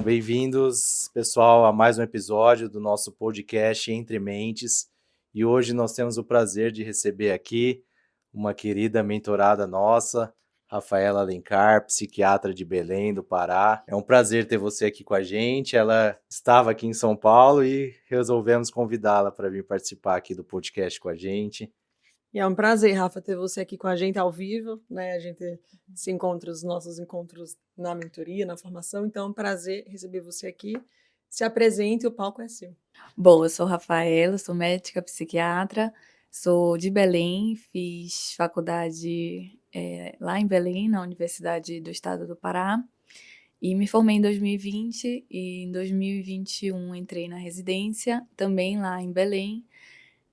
Bom, bem-vindos, pessoal, a mais um episódio do nosso podcast Entre Mentes. E hoje nós temos o prazer de receber aqui uma querida mentorada nossa, Rafaela Alencar, psiquiatra de Belém, do Pará. É um prazer ter você aqui com a gente. Ela estava aqui em São Paulo e resolvemos convidá-la para vir participar aqui do podcast com a gente. E é um prazer, Rafa, ter você aqui com a gente ao vivo, né? A gente se encontra, os nossos encontros na mentoria, na formação, então é um prazer receber você aqui. Se apresente, o palco é seu. Bom, eu sou Rafaela, sou médica psiquiatra, sou de Belém, fiz faculdade lá em Belém, na Universidade do Estado do Pará, e me formei em 2020 e em 2021 entrei na residência, também lá em Belém,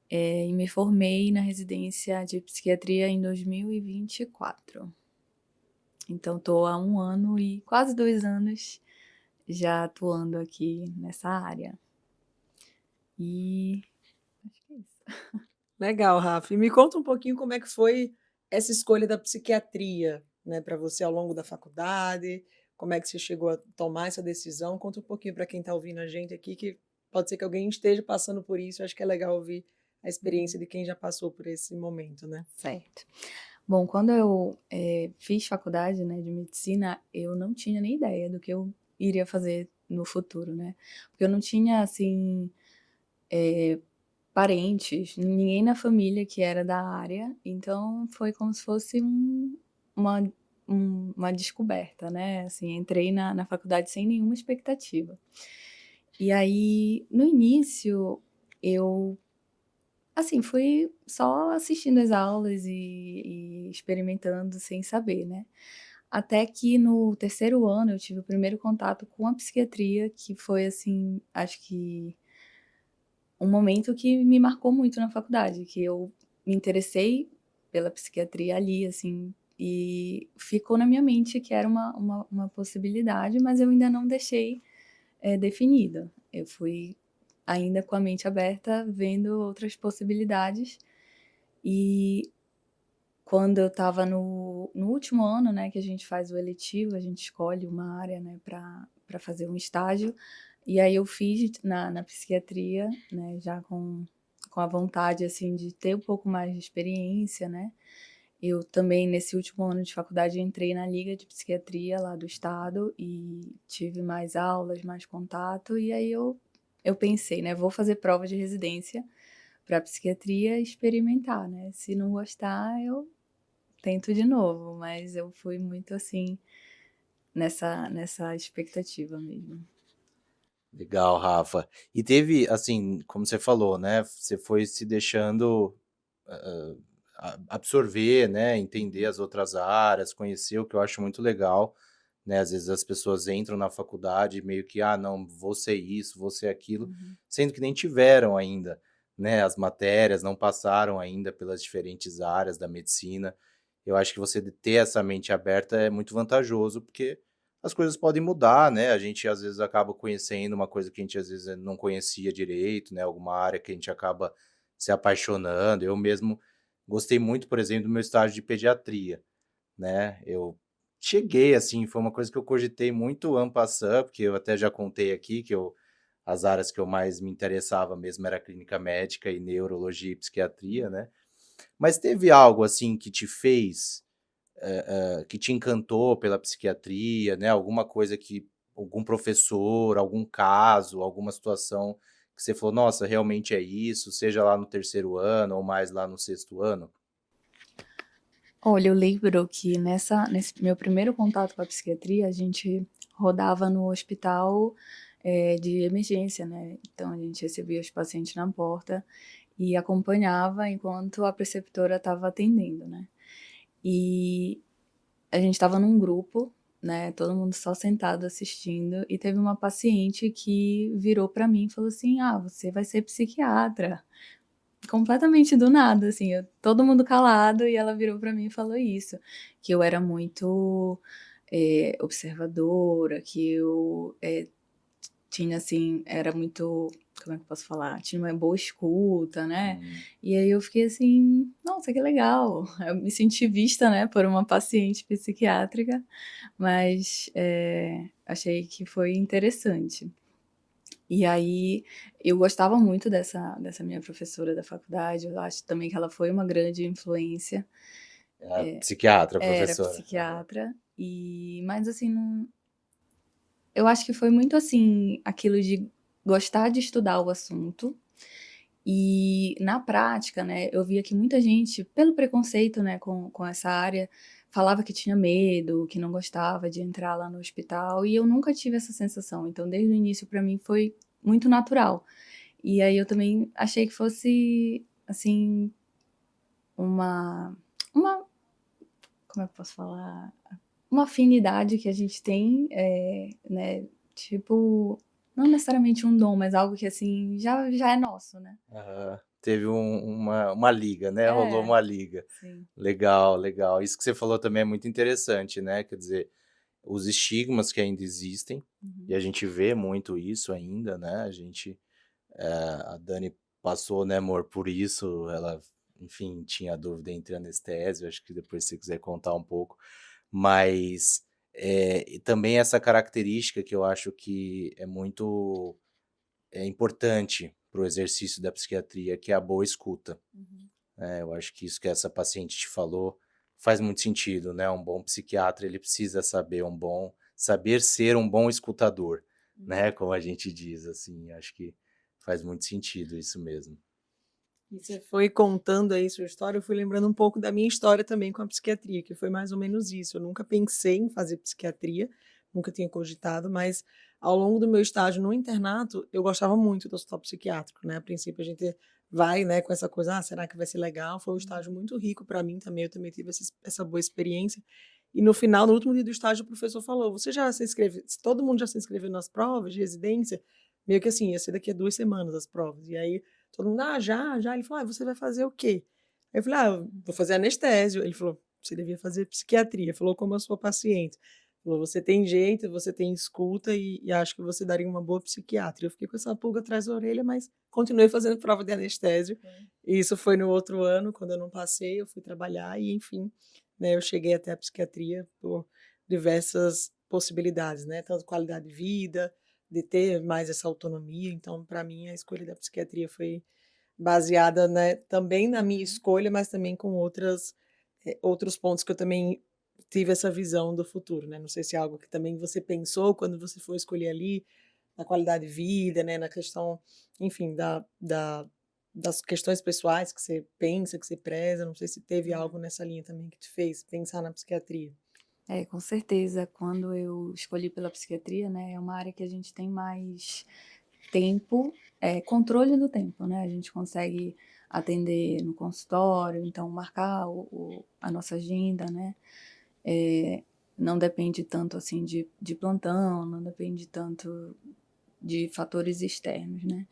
e me formei na residência de psiquiatria em 2024. Então, estou há 1 ano e quase 2 anos já atuando aqui nessa área. E acho que é isso. Legal, Rafa. E me conta um pouquinho como é que foi essa escolha da psiquiatria, né, para você ao longo da faculdade, como é que você chegou a tomar essa decisão? Conta um pouquinho para quem está ouvindo a gente aqui, que pode ser que alguém esteja passando por isso, acho que é legal ouvir a experiência de quem já passou por esse momento, né? Certo. Bom, quando eu fiz faculdade, né, de medicina, eu não tinha nem ideia do que eu iria fazer no futuro, né? Porque eu não tinha, assim, parentes, ninguém na família que era da área, então foi como se fosse uma descoberta, né? Assim, entrei na faculdade sem nenhuma expectativa. E aí, no início, eu assim, fui só assistindo as aulas e experimentando sem saber, né. Até que no terceiro ano eu tive o primeiro contato com a psiquiatria, que foi, assim, acho que um momento que me marcou muito na faculdade, que eu me interessei pela psiquiatria ali, assim, e ficou na minha mente que era uma possibilidade, mas eu ainda não deixei, definida. Eu fui ainda com a mente aberta, vendo outras possibilidades. E quando eu estava no último ano, né, que a gente faz o eletivo, a gente escolhe uma área, né, para fazer um estágio, e aí eu fiz na psiquiatria, né, já com a vontade, assim, de ter um pouco mais de experiência, né. Eu também, nesse último ano de faculdade, entrei na liga de psiquiatria lá do estado e tive mais aulas, mais contato, e aí eu pensei, né, vou fazer prova de residência para psiquiatria e experimentar, né, se não gostar eu tento de novo, mas eu fui muito, assim, nessa expectativa mesmo. Legal, Rafa. E teve, assim, como você falou, né, você foi se deixando absorver, né, entender as outras áreas, conhecer, o que eu acho muito legal, né, às vezes as pessoas entram na faculdade meio que, ah, não, vou ser isso, vou ser aquilo, Uhum. sendo que nem tiveram ainda, né, as matérias, não passaram ainda pelas diferentes áreas da medicina. Eu acho que você ter essa mente aberta é muito vantajoso, porque as coisas podem mudar, né, a gente às vezes acaba conhecendo uma coisa que a gente às vezes não conhecia direito, né, alguma área que a gente acaba se apaixonando. Eu mesmo gostei muito, por exemplo, do meu estágio de pediatria, né, eu cheguei, assim, foi uma coisa que eu cogitei muito en passant, porque eu até já contei aqui que as áreas que eu mais me interessava mesmo era clínica médica e neurologia e psiquiatria, né. Mas teve algo, assim, que te fez, que te encantou pela psiquiatria, né, alguma coisa que algum professor, algum caso, alguma situação que você falou: "Nossa, realmente é isso", seja lá no terceiro ano ou mais lá no sexto ano? Olha, eu lembro que nesse meu primeiro contato com a psiquiatria, a gente rodava no hospital, de emergência, né, então a gente recebia os pacientes na porta e acompanhava enquanto a preceptora estava atendendo, né. E a gente estava num grupo, né, todo mundo só sentado assistindo, e teve uma paciente que virou para mim e falou assim: "Ah, você vai ser psiquiatra". Completamente do nada, assim, todo mundo calado e ela virou para mim e falou isso, que eu era muito, observadora, que eu, tinha, assim, era muito, como é que eu posso falar? Tinha uma boa escuta, né? Hum. E aí eu fiquei assim, nossa, que legal. Eu me senti vista, né, por uma paciente psiquiátrica, mas achei que foi interessante. E aí eu gostava muito dessa minha professora da faculdade, eu acho também que ela foi uma grande influência. A psiquiatra, Era professora. Aham. psiquiatra, mas assim, eu acho que foi muito assim, aquilo de gostar de estudar o assunto. E na prática, né, eu via que muita gente, pelo preconceito, né, com essa área, falava que tinha medo, que não gostava de entrar lá no hospital, e eu nunca tive essa sensação. Então, desde o início, para mim, foi muito natural. E aí eu também achei que fosse, assim, uma, como é que eu posso falar? Uma afinidade que a gente tem, né, tipo, não necessariamente um dom, mas algo que, assim, já é nosso, né. Aham. Teve uma liga, né, rolou É, uma liga. sim. Legal, legal. Isso que você falou também é muito interessante, né, quer dizer, os estigmas que ainda existem, e Uhum. a gente vê muito isso ainda, né, a gente, a Dani passou, né, amor, por isso, ela, enfim, tinha dúvida entre anestésio, acho que depois se você quiser contar um pouco, mas, e também essa característica que eu acho que é muito importante para o exercício da psiquiatria, que é a boa escuta. Uhum. Eu acho que isso que essa paciente te falou faz muito sentido, né, um bom psiquiatra, ele precisa saber ser um bom escutador, né, Uhum. como a gente diz, assim, acho que faz muito sentido isso mesmo. E você foi contando aí sua história, eu fui lembrando um pouco da minha história também com a psiquiatria, que foi mais ou menos isso. Eu nunca pensei em fazer psiquiatria, nunca tinha cogitado, mas ao longo do meu estágio no internato, eu gostava muito do hospital psiquiátrico, né? A princípio a gente vai, né, com essa coisa, será que vai ser legal? Foi um estágio Uhum. muito rico para mim também, eu também tive essa boa experiência. E no final, no último dia do estágio, o professor falou: Você já se inscreveu? Todo mundo já se inscreveu nas provas de residência? Meio que assim, ia ser daqui a 2 semanas as provas. E aí todo mundo: já, já". Ele falou: você vai fazer o quê?". Aí eu falei: eu vou fazer anestésio". Ele falou: "Você devia fazer psiquiatria". Falou como a sua paciente. Falou: "Você tem jeito, você tem escuta e acho que você daria uma boa psiquiatra". Eu fiquei com essa pulga atrás da orelha, mas continuei fazendo prova de anestésio. Foi. E isso foi no outro ano, quando eu não passei, eu fui trabalhar e, enfim, né, eu cheguei até a psiquiatria por diversas possibilidades, né, tanto qualidade de vida, de ter mais essa autonomia. Então, para mim, a escolha da psiquiatria foi baseada, né, também na minha Uhum. escolha, mas também com outros pontos que eu também tive essa visão do futuro, né. Não sei se é algo que também você pensou quando você foi escolher ali, na qualidade de vida, né, na questão, enfim, das questões pessoais que você pensa, que você preza, não sei se teve algo Uhum. nessa linha também que te fez pensar na psiquiatria. É, com certeza. Quando eu escolhi pela psiquiatria, né, é uma área que a gente tem mais tempo, controle do tempo, né? A gente consegue atender no consultório, então marcar a nossa agenda, né? Não depende tanto assim de plantão, não depende tanto de fatores externos, né?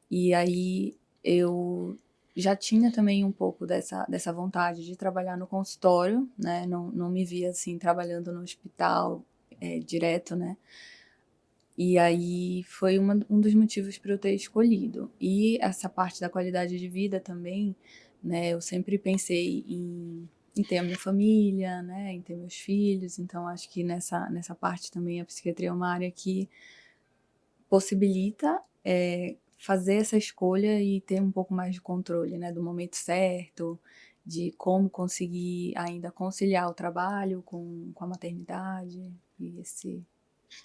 E aí eu já tinha também um pouco dessa vontade de trabalhar no consultório, né? Não me via assim trabalhando no hospital direto, né? E aí foi um dos motivos para eu ter escolhido. E essa parte da qualidade de vida também, né? Eu sempre pensei em ter a minha família, né? Em ter meus filhos. Então acho que nessa parte também a psiquiatria é uma área que possibilita, fazer essa escolha e ter um pouco mais de controle, né, do momento certo, de como conseguir ainda conciliar o trabalho com a maternidade, e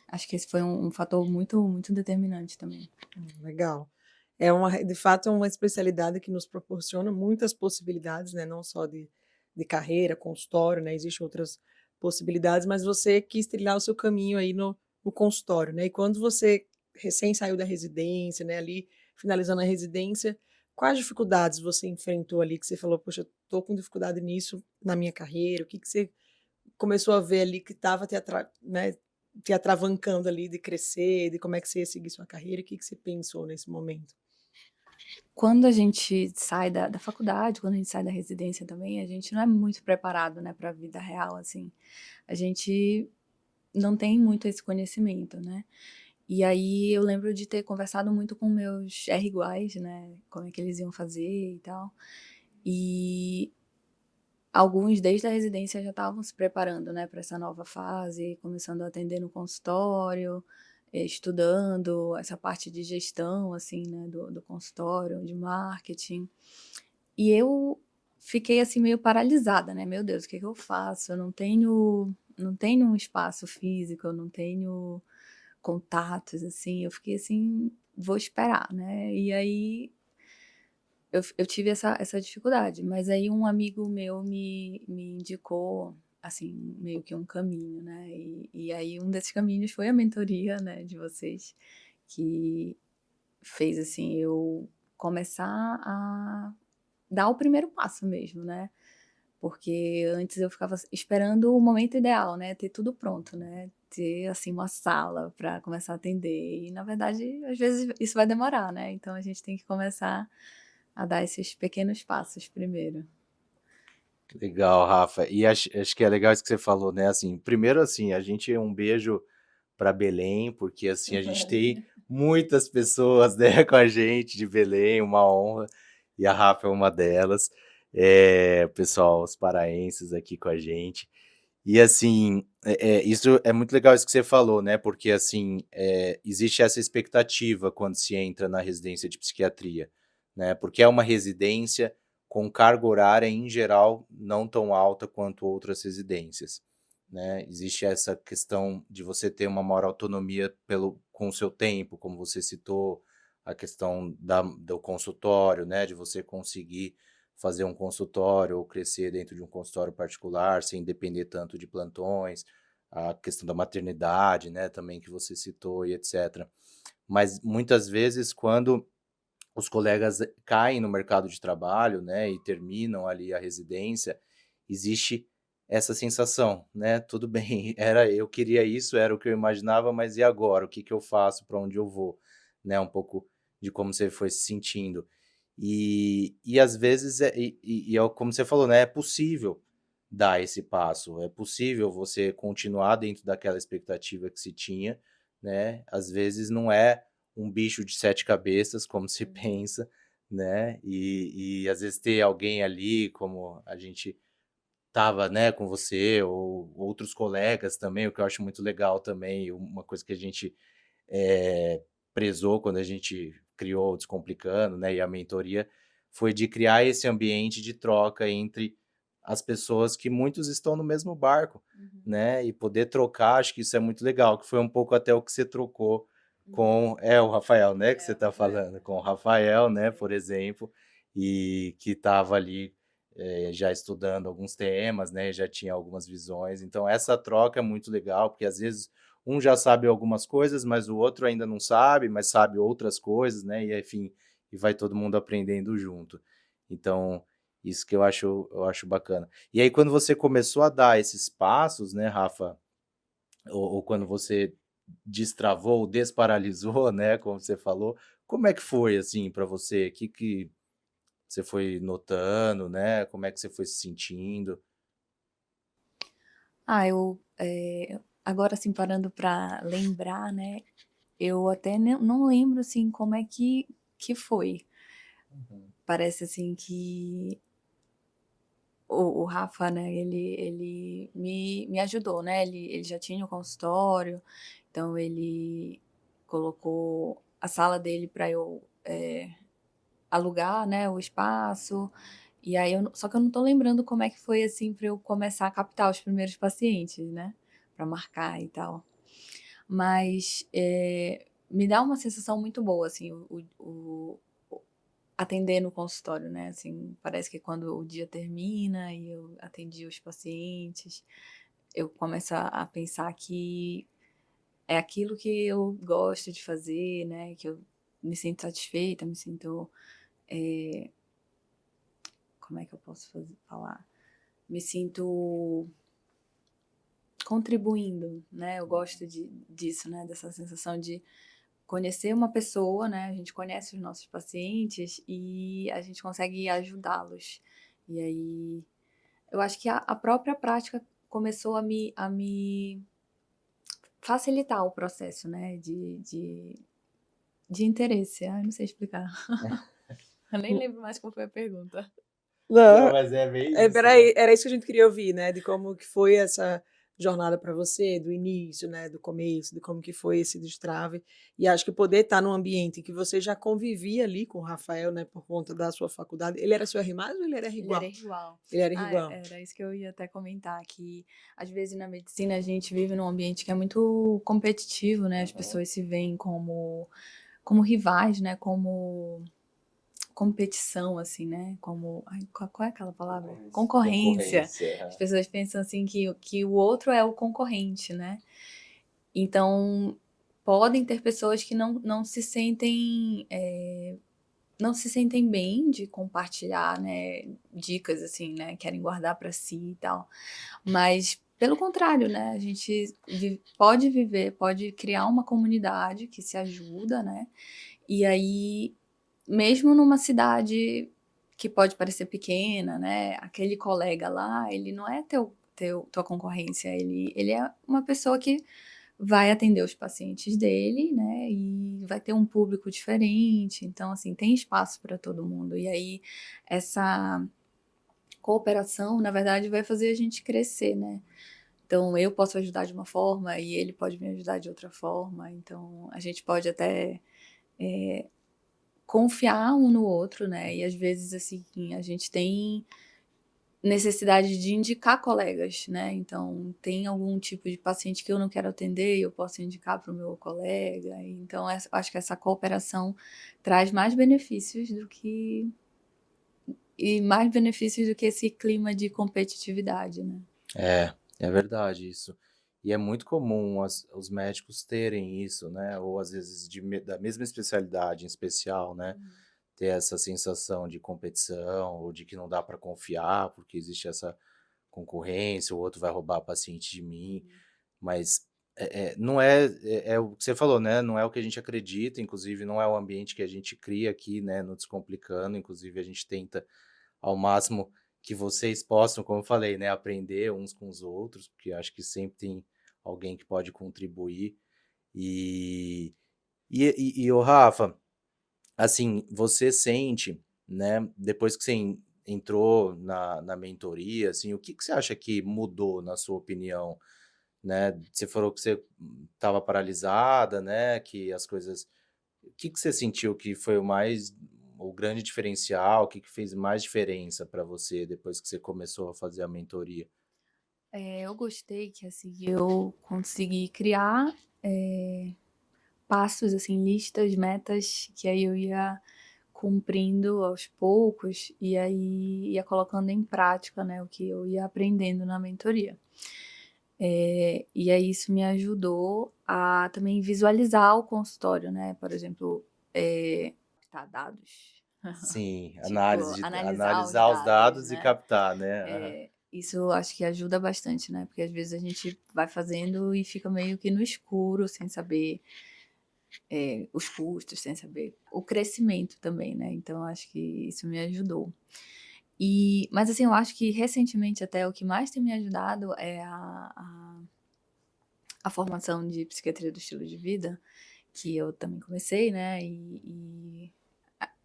acho que esse foi um fator muito muito determinante também. Legal. É uma de fato, é uma especialidade que nos proporciona muitas possibilidades, né, não só de carreira, consultório, né, existem outras possibilidades, mas você quis trilhar o seu caminho aí no consultório, né. E quando você recém saiu da residência, né, ali finalizando a residência, quais dificuldades você enfrentou ali que você falou: "Poxa, eu tô com dificuldade nisso na minha carreira", o que que você começou a ver ali que estava te atravancando ali de crescer, de como é que você ia seguir sua carreira, o que que você pensou nesse momento? Quando a gente sai da faculdade, quando a gente sai da residência também, a gente não é muito preparado, né, para a vida real, assim. A gente não tem muito esse conhecimento, né. E aí eu lembro de ter conversado muito com meus R-iguais, né, como é que eles iam fazer e tal. E alguns desde a residência já estavam se preparando, né, para essa nova fase, começando a atender no consultório, estudando essa parte de gestão, assim, né, do consultório, de marketing. E eu fiquei, assim, meio paralisada, né, "Meu Deus, o que que eu faço? Eu não tenho um espaço físico, eu não tenho contatos", assim, eu fiquei assim: "Vou esperar", né. E aí eu tive essa dificuldade, mas aí um amigo meu me indicou, assim, meio que um caminho, né, e aí um desses caminhos foi a mentoria, né, de vocês, que fez, assim, eu começar a dar o primeiro passo mesmo, né, porque antes eu ficava esperando o momento ideal, né, ter tudo pronto, né, ter, assim, uma sala para começar a atender e na verdade, às vezes, isso vai demorar, né, então a gente tem que começar a dar esses pequenos passos primeiro. Legal, Rafa. E acho que é legal isso que você falou, né, assim, primeiro, assim, a gente um beijo para Belém, porque, assim, a gente tem muitas pessoas, né, com a gente de Belém, uma honra, e a Rafa é uma delas. Pessoal, os paraenses aqui com a gente. E, assim, isso é muito legal isso que você falou, né, porque, assim, existe essa expectativa quando se entra na residência de psiquiatria, né, porque é uma residência com carga horária, em geral, não tão alta quanto outras residências, né. Existe essa questão de você ter uma maior autonomia com o seu tempo, como você citou, a questão do consultório, né, de você conseguir fazer um consultório ou crescer dentro de um consultório particular, sem depender tanto de plantões, a questão da maternidade, né, também que você citou e etcétera. Mas muitas vezes quando os colegas caem no mercado de trabalho, né, e terminam ali a residência, existe essa sensação, né, tudo bem, eu queria isso, era o que eu imaginava, mas e agora? O que que eu faço? Para onde eu vou? Né, um pouco de como você foi se sentindo. E às vezes é como você falou, né, é possível dar esse passo, é possível você continuar dentro daquela expectativa que se tinha, né, às vezes não é um bicho de 7 cabeças, como se Uhum. pensa, né, e às vezes ter alguém ali, como a gente tava, né, com você ou outros colegas também, o que eu acho muito legal também, uma coisa que a gente, eh, prezou quando a gente criou o Descomplicando, né, e a mentoria, foi de criar esse ambiente de troca entre as pessoas que muitos estão no mesmo barco, Uhum. né, e poder trocar, acho que isso é muito legal, que foi um pouco até o que você trocou Uhum. com o Rafael, né, que É, você o tá Rafael. falando, com o Aham. Rafael, né, Isso por aí. exemplo, e que estava ali, já estudando alguns temas, né, já tinha algumas visões, então essa troca é muito legal, porque às vezes um já sabe algumas coisas, mas o outro ainda não sabe, mas sabe outras coisas, né, e enfim, e vai todo mundo aprendendo junto. Então, isso que eu acho bacana. E aí quando você começou a dar esses passos, né, Rafa, ou quando você destravou, desparalisou, né, como você falou, como é que foi, assim, para você? Que você foi notando, né, como é que você foi se sentindo? Agora, assim, parando para lembrar, né, eu até não lembro, assim, como é que foi. Uhum. Parece, assim, que o Rafa, né, ele me ajudou, né, ele já tinha o consultório, então ele colocou a sala dele para eu, alugar, né, o espaço, e aí eu não só que eu não tô lembrando como é que foi, assim, para eu começar a captar os primeiros pacientes, né, para marcar e tal. Mas, me dá uma sensação muito boa, assim, o atender no consultório, né, assim, parece que quando o dia termina e eu atendi os pacientes, eu começo a pensar que é aquilo que eu gosto de fazer, né, que eu me sinto satisfeita, me sinto, eh, como é que eu posso falar? Me sinto contribuindo, né, eu gosto disso, né, dessa sensação de conhecer uma pessoa, né, a gente conhece os nossos pacientes e a gente consegue ajudá-los. E aí, eu acho que a própria prática começou a me facilitar o processo, né, de interesse. Ai, não sei explicar. Eu nem lembro mais qual foi a pergunta. Não, Não, mas é bem isso, espera né? aí, era isso que a gente queria ouvir, né, de como que foi essa jornada para você, do início, né, do começo, de como que foi esse destrave. E acho que poder estar num ambiente que você já convivia ali com o Rafael, né, por conta da sua faculdade. Ele era seu R+, ou ele era Ele era igual? igual. Ele era Ah, igual. era isso que eu ia até comentar, que às vezes na medicina a gente vive num ambiente que é muito competitivo, né? As pessoas se veem como rivais, né? Como competição, assim, né? Como. Ai, qual é aquela palavra? Concorrência. Concorrência. As pessoas pensam assim que o outro é o concorrente, né? Então, podem ter pessoas que não se sentem. Não se sentem bem de compartilhar, né, dicas assim, né, querem guardar para si e tal. Mas pelo contrário, né, a gente pode viver, pode criar uma comunidade que se ajuda, né? E aí, mesmo numa cidade que pode parecer pequena, né, aquele colega lá, ele não é tua concorrência, ele é uma pessoa que vai atender os pacientes dele, né, e vai ter um público diferente, então, assim, tem espaço para todo mundo. E aí, essa cooperação, na verdade, vai fazer a gente crescer, né. Então, eu posso ajudar de uma forma e ele pode me ajudar de outra forma, então a gente pode até, confiar um no outro, né, e às vezes, assim, a gente tem necessidade de indicar colegas, né, então tem algum tipo de paciente que eu não quero atender, eu posso indicar para o meu colega, então acho que essa cooperação traz mais benefícios do que esse clima de competitividade, né. É verdade isso. E é muito comum os médicos terem isso, né? Ou às vezes da mesma especialidade em especial, né? Ter essa sensação de competição ou de que não dá para confiar porque existe essa concorrência, o outro vai roubar paciente de mim. Mas não é o que você falou, né? Não é o que a gente acredita, inclusive não é o ambiente que a gente cria aqui, né? No Descomplicando, inclusive a gente tenta ao máximo que vocês possam, como eu falei, né, aprender uns com os outros, porque eu acho que sempre tem alguém que pode contribuir. E, ô Rafa, assim, você sente, né, depois que você entrou na mentoria, assim, o que que você acha que mudou, na sua opinião, né? Você falou que você estava paralisada, né, que as coisas o que que você sentiu que foi o grande diferencial, o que que fez mais diferença para você depois que você começou a fazer a mentoria? Eu gostei que, assim, eu consegui criar, passos, assim, listas, metas, que aí eu ia cumprindo aos poucos, e aí ia colocando em prática, né, o que eu ia aprendendo na mentoria. E aí isso me ajudou a também visualizar o consultório, né, por exemplo, captar dados, Sim, tipo, analisar os analisar os dados, dados e né. captar, né? Aham. Isso eu acho que ajuda bastante, né, porque às vezes a gente vai fazendo e fica meio que no escuro, sem saber, os custos, sem saber o crescimento também, né, então eu acho que isso me ajudou. Mas assim, eu acho que recentemente até o que mais tem me ajudado é a formação de psiquiatria do estilo de vida, que eu também comecei, né,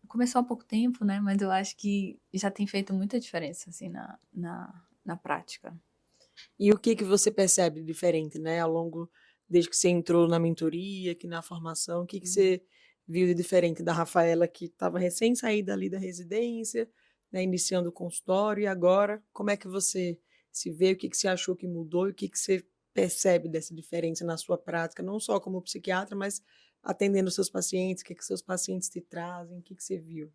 começou há pouco tempo, né, mas eu acho que já tem feito muita diferença, assim, na prática. E o que que você percebe diferente, né, ao longo desde que você entrou na mentoria, que na formação, o que que Uhum. você viu de diferente da Rafaela que estava recém saída ali da residência, né, iniciando o consultório, e agora como é que você se vê, o que que você achou que mudou e o que que você percebe dessa diferença na sua prática, não só como psiquiatra, mas atendendo os seus pacientes, o que que seus pacientes te trazem, o que que você viu?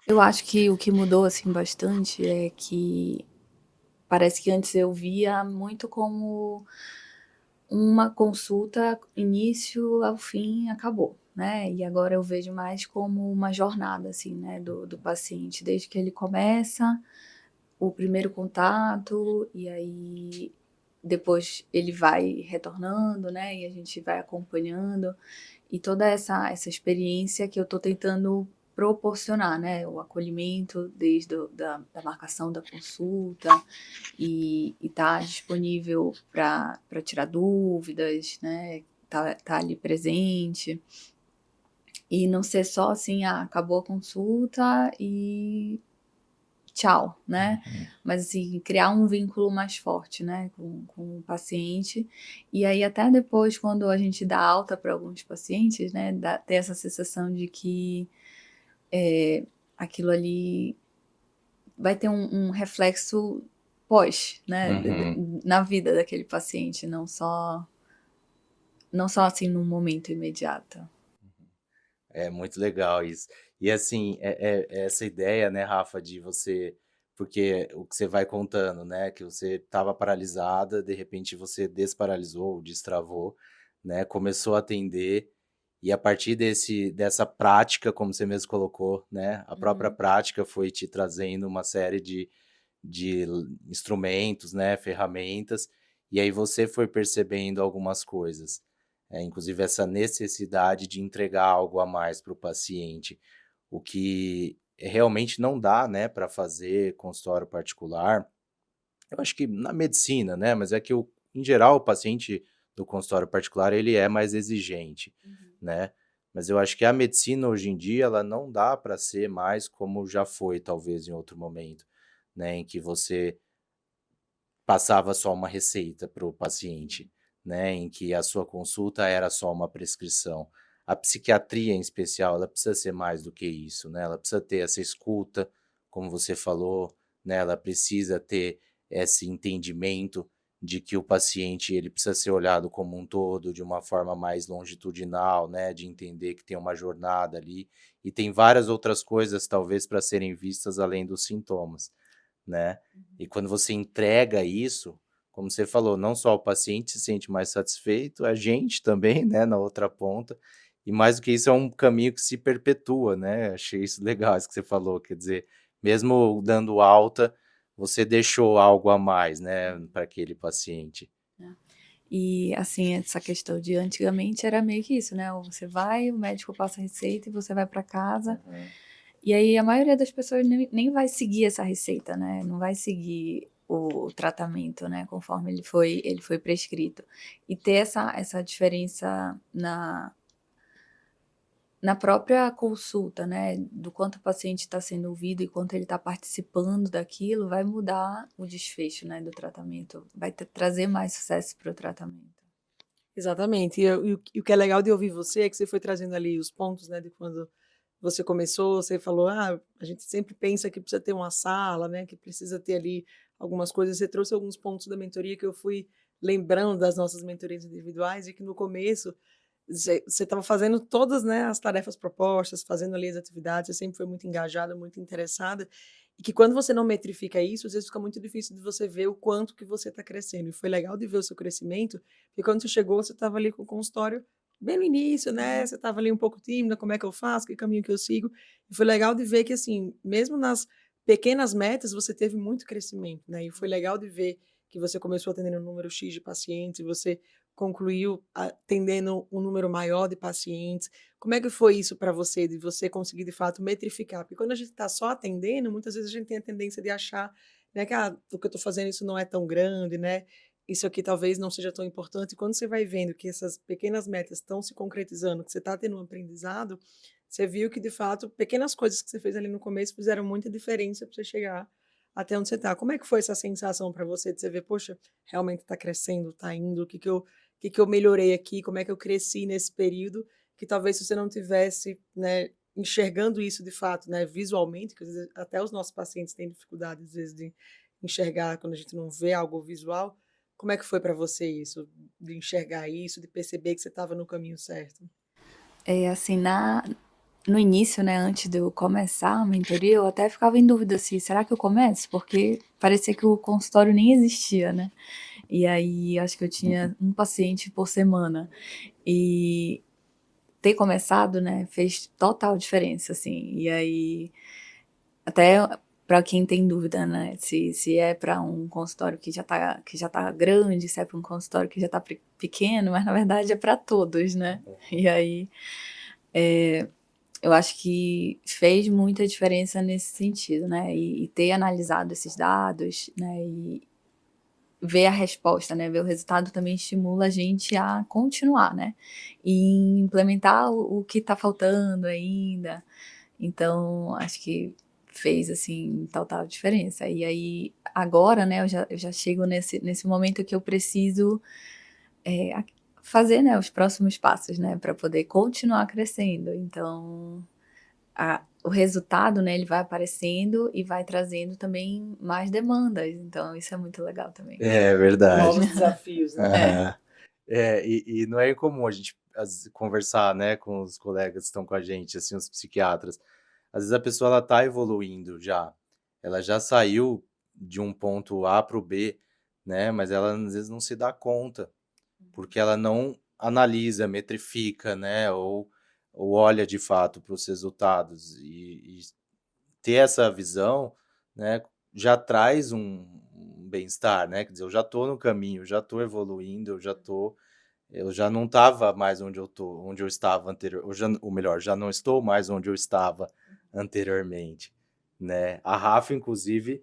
Eu acho que o que mudou, assim, bastante é que parece que antes eu via muito como uma consulta, início ao fim, acabou, né, e agora eu vejo mais como uma jornada, assim, né, do paciente, desde que ele começa o primeiro contato, e aí depois ele vai retornando, né, e a gente vai acompanhando, e toda essa experiência que eu tô tentando proporcionar, né, o acolhimento desde da marcação da consulta e estar disponível para tirar dúvidas, né, tá ali presente. E não ser só assim, acabou a consulta e tchau, né? Mas assim, criar um vínculo mais forte, né, com o paciente. E aí até depois, quando a gente dá alta para alguns pacientes, né, ter essa sensação de que aquilo ali vai ter um reflexo pós, né, Uhum. na vida daquele paciente, não só assim no momento imediato. É muito legal isso. E assim, essa ideia, né, Rafa, de você porque o que você vai contando, né, que você estava paralisada, de repente você desparalisou, destravou, né, começou a atender, e a partir dessa prática, como você mesmo colocou, né, a própria Uhum. prática foi te trazendo uma série de instrumentos, né, ferramentas, e aí você foi percebendo algumas coisas. Inclusive essa necessidade de entregar algo a mais para o paciente, o que realmente não dá, né, para fazer consultório particular. Eu acho que na medicina, né, mas é que em geral o paciente do consultório particular ele é mais exigente, Uhum. né. Mas eu acho que a medicina hoje em dia ela não dá para ser mais como já foi talvez em outro momento, né, em que você passava só uma receita para o paciente, né, em que a sua consulta era só uma prescrição. A psiquiatria, em especial, ela precisa ser mais do que isso, né, ela precisa ter essa escuta, como você falou, né, ela precisa ter esse entendimento de que o paciente ele precisa ser olhado como um todo, de uma forma mais longitudinal, né, de entender que tem uma jornada ali, e tem várias outras coisas talvez para serem vistas além dos sintomas, né. E Uhum. quando você entrega isso, como você falou, não só o paciente se sente mais satisfeito, a gente também, né, na outra ponta, e mais do que isso é um caminho que se perpetua, né, achei isso legal isso que você falou, quer dizer, mesmo dando alta, você deixou algo a mais, né, Uhum. para aquele paciente. É. E, assim, essa questão de antigamente era meio que isso, né, ou você vai, o médico passa a receita e você vai para casa, Uhum. e aí a maioria das pessoas nem vai seguir essa receita, né, não vai seguir o tratamento, né, conforme ele foi prescrito. E ter essa diferença na própria consulta, né, do quanto o paciente está sendo ouvido e quanto ele está participando daquilo, vai mudar o desfecho, né, do tratamento, vai trazer mais sucesso para o tratamento. Exatamente. E o que é legal de ouvir você é que você foi trazendo ali os pontos, né, de quando você começou, você falou: "Ah, a gente sempre pensa que precisa ter uma sala, né, que precisa ter ali algumas coisas". Você trouxe alguns pontos da mentoria que eu fui lembrando das nossas mentorias individuais e que no começo você estava fazendo todas, né, as tarefas propostas, fazendo ali as atividades, você sempre foi muito engajada, muito interessada, e que quando você não metrifica isso, às vezes fica muito difícil de você ver o quanto que você está crescendo. E foi legal de ver o seu crescimento, porque quando você chegou, você estava ali com o consultório bem no início, né, Uhum. você estava ali um pouco tímida, como é que eu faço, que caminho que eu sigo. E foi legal de ver que, assim, mesmo nas pequenas metas, você teve muito crescimento, né, e foi legal de ver que você começou atendendo um número X de pacientes, e você concluiu atendendo um número maior de pacientes. Como é que foi isso para você, de você conseguir de fato metrificar? Porque quando a gente está só atendendo, muitas vezes a gente tem a tendência de achar, né, que o que eu estou fazendo isso não é tão grande, né? Isso aqui talvez não seja tão importante. E quando você vai vendo que essas pequenas metas estão se concretizando, que você está tendo um aprendizado, você viu que de fato pequenas coisas que você fez ali no começo fizeram muita diferença para você chegar até onde você está. Como é que foi essa sensação para você de você ver, poxa, realmente está crescendo, está indo, o que que eu melhorei aqui, como é que eu cresci nesse período, que talvez se você não tivesse, né, enxergando isso de fato, né, visualmente, que às vezes até os nossos pacientes têm dificuldade às vezes de enxergar quando a gente não vê algo visual. Como é que foi para você isso, de enxergar isso, de perceber que você estava no caminho certo? É, assim, no início, né, antes de eu começar a mentoria, eu até ficava em dúvida se será que eu começo? Porque parecia que o consultório nem existia, né. E aí acho que eu tinha um paciente por semana. E ter começado, né, fez total diferença, assim. E aí, até para quem tem dúvida, né, se é para um consultório que já tá grande, se é para um consultório que já tá pequeno, mas na verdade é para todos, né. E aí, eu acho que fez muita diferença nesse sentido, né, e ter analisado esses dados, né, e ver a resposta, né, ver o resultado também estimula a gente a continuar, né, e implementar o que está faltando ainda. Então, acho que fez, assim, total diferença. E aí, agora, né, eu já chego nesse momento que eu preciso, a fazer, né, os próximos passos, né, para poder continuar crescendo. Então, o resultado, né, ele vai aparecendo e vai trazendo também mais demandas, então isso é muito legal também. É verdade. Novos desafios, né? É. Aham. E não é incomum a gente conversar, né, com os colegas que estão com a gente, assim, os psiquiatras. Às vezes a pessoa ela tá evoluindo já, ela já saiu de um ponto A para o B, né, mas ela às vezes não se dá conta, porque ela não analisa, metrifica, né, ou olha de fato para os resultados e ter essa visão, né, já traz um bem-estar, né, quer dizer, eu já tô no caminho, já tô evoluindo, eu já não estava mais onde eu estava ou melhor, já não estou mais onde eu estava anteriormente, né. A Rafa inclusive,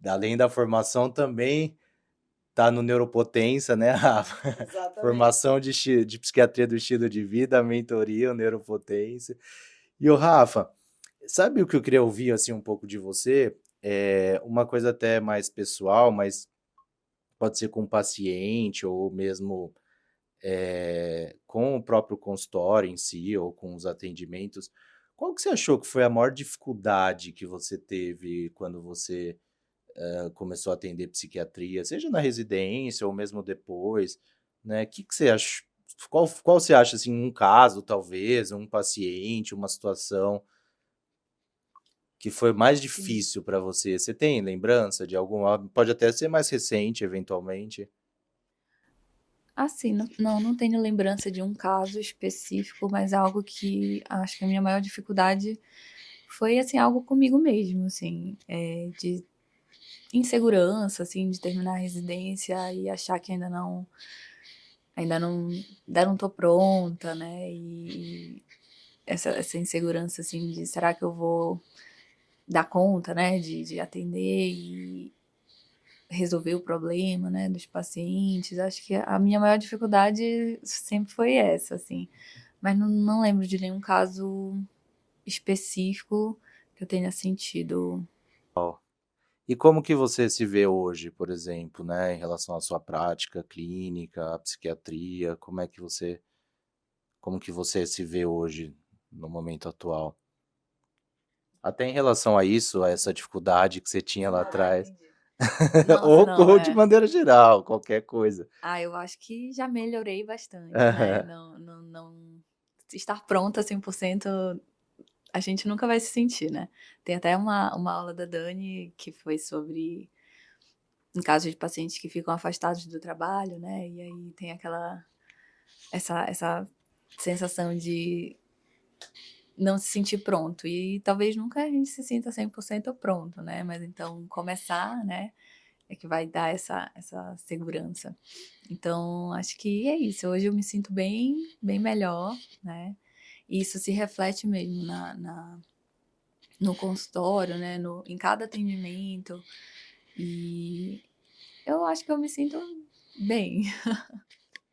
além da formação também tá no Neuropotência, né, Rafa. Exatamente. Formação de psiquiatria do estilo de vida, mentoria, o Neuropotência. E o Rafa, sabe o que eu queria ouvir, assim, um pouco de você? É uma coisa até mais pessoal, mas pode ser com o paciente ou mesmo, com o próprio consultório em si ou com os atendimentos. Qual que você achou que foi a maior dificuldade que você teve quando você, começou a atender psiquiatria, seja na residência ou mesmo depois, né? Que você acha? Qual você acha, assim, um caso talvez, um paciente, uma situação que foi mais Sim. difícil para você? Você tem lembrança de alguma? Pode até ser mais recente, eventualmente. Assim, não tenho lembrança de um caso específico, mas algo que acho que a minha maior dificuldade foi, assim, algo comigo mesmo, assim, de insegurança, assim, de terminar a residência e achar que ainda não ainda não tô pronta, né, e essa insegurança, assim, de será que eu vou dar conta, né, de atender e resolver o problema, né, dos pacientes. Acho que a minha maior dificuldade sempre foi essa, assim, mas não lembro de nenhum caso específico que eu tenha sentido. E como que você se vê hoje, por exemplo, né, em relação à sua prática clínica, à psiquiatria, como que você se vê hoje, no momento atual? Até em relação a isso, a essa dificuldade que você tinha lá Ah, atrás, entendi. Nossa, não, ou de maneira geral, qualquer coisa. eu acho que já melhorei bastante, né, Aham. não estar pronta 100% a gente nunca vai se sentir, né. Tem até uma aula da Dani que foi sobre em caso de pacientes que ficam afastados do trabalho, né, e aí tem essa sensação de não se sentir pronto, e talvez nunca a gente se sinta 100% pronto, né, mas então começar, né, é que vai dar essa segurança. Então acho que é isso, hoje eu me sinto bem melhor, né, e isso se reflete mesmo no consultório, né, em cada atendimento, e eu acho que eu me sinto bem.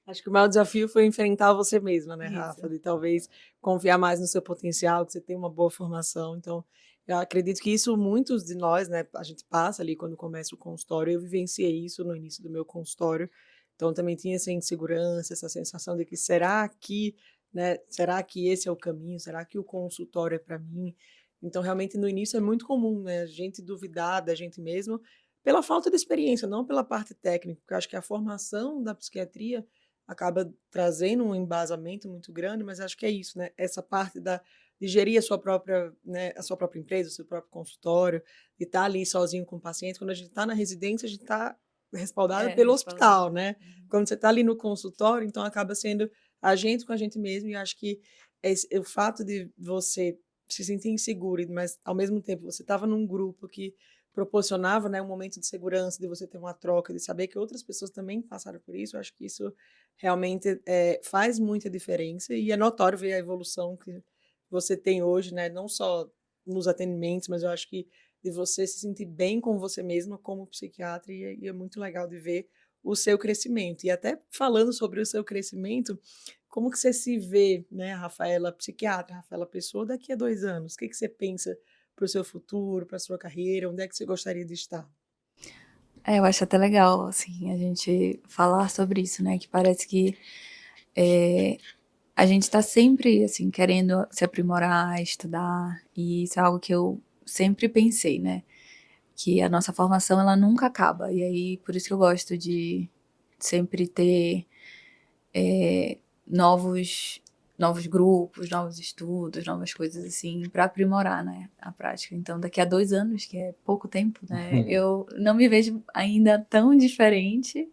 Acho que o maior desafio foi enfrentar você mesma, né, Rafa, Isso. de talvez confiar mais no seu potencial, que você tem uma boa formação. Então, eu acredito que isso muitos de nós, né, a gente passa ali quando começa o consultório. Eu vivenciei isso no início do meu consultório. Então, também tinha essa insegurança, essa sensação de que será que, né, será que esse é o caminho? Será que o consultório é para mim? Então, realmente no início é muito comum, né, a gente duvidar da gente mesmo pela falta de experiência, não pela parte técnica, porque eu acho que a formação da psiquiatria acaba trazendo um embasamento muito grande, mas acho que é isso, né, essa parte de gerir a sua própria, né, a sua própria empresa, o seu próprio consultório, de estar ali sozinho com o paciente. Quando a gente está na residência, a gente está respaldado pelo Respaldado. hospital, né. Uhum. Quando você está ali no consultório, então acaba sendo a gente com a gente mesmo, e acho que o fato de você se sentir inseguro, mas ao mesmo tempo você estava num grupo que proporcionava, né, um momento de segurança, de você ter uma troca, de saber que outras pessoas também passaram por isso. Eu acho que isso realmente, faz muita diferença, e é notório ver a evolução você tem hoje, né, não só nos atendimentos, mas eu acho que de você se sentir bem com você mesma como psiquiatra, e é muito legal de ver o seu crescimento. E até falando sobre o seu crescimento, como que você se vê, né, Rafaela psiquiatra, Rafaela pessoa, daqui a 2 anos? O que que você pensa para o seu futuro, para a sua carreira? Onde é que você gostaria de estar? Eu acho até legal, assim, a gente falar sobre isso, né? Que parece que a gente tá sempre, assim, querendo se aprimorar, estudar, e isso é algo que eu sempre pensei, né? Que a nossa formação, ela nunca acaba. E aí, por isso que eu gosto de sempre ter novos, novos grupos, novos estudos, novas coisas assim, para aprimorar, né, a prática. Então, daqui a 2 anos, que é pouco tempo, né, eu não me vejo ainda tão diferente,